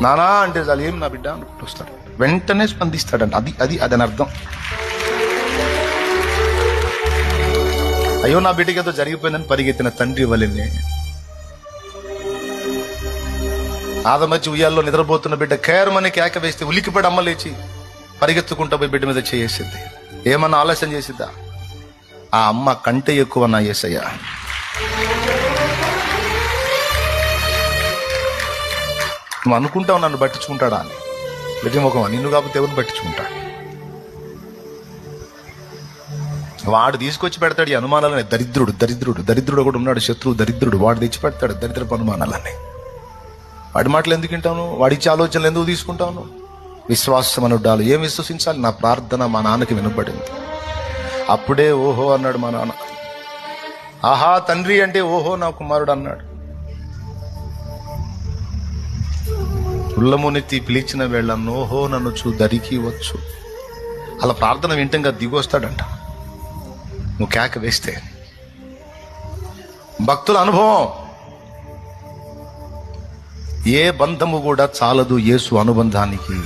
నానా అంటే చాలు, ఏం నా బిడ్డ అనుకుంటూ వస్తాడు, వెంటనే స్పందిస్తాడంట. అది అని అర్థం. అయ్యో నా బిడ్డకి ఏదో జరిగిపోయిందని పరిగెత్తిన తండ్రి వలెనే ఆదమర్చి ఉయ్యాల్లో నిద్రపోతున్న బిడ్డ కేరమని కేక వేస్తే ఉలికిపడి అమ్మ లేచి పరిగెత్తుకుంటా పోయి బిడ్డ మీద చేసేసింది. ఏమన్నా ఆలస్యం చేసిద్దా? ఆ అమ్మ కంటే ఎక్కువ నా యేసయ్య. నువ్వు అనుకుంటావు నన్ను పట్టించుకుంటాడా అని. నిజముఖం నిన్ను కాకపోతే ఎవరిని పట్టించుకుంటాడు? వాడు తీసుకొచ్చి పెడతాడు ఈ అనుమానాలని. దరిద్రుడు కూడా ఉన్నాడు, శత్రువు దరిద్రుడు. వాడు తెచ్చి పెడతాడు దరిద్రపు అనుమానాలని. వాడి మాటలు ఎందుకు వింటాను? వాడిచ్చే ఆలోచనలు ఎందుకు తీసుకుంటాను? విశ్వాసం అనుడాలు. ఏం విశ్వసించాలి? నా ప్రార్థన మా నాన్నకి వినపడింది. అప్పుడే ఓహో అన్నాడు మా నాన్న. ఆహా తండ్రి అంటే ఓహో నా కుమారుడు అన్నాడు. ఉల్లమునెత్తి పిలిచిన వేళ నోహో నన్ను దరికి వచ్చు. అలా ప్రార్థన వింటంగా దిగొస్తాడంట నువ్వు కేక వేస్తే. భక్తుల అనుభవం. ఏ బంధము కూడా చాలదు యేసు అనుబంధానికి.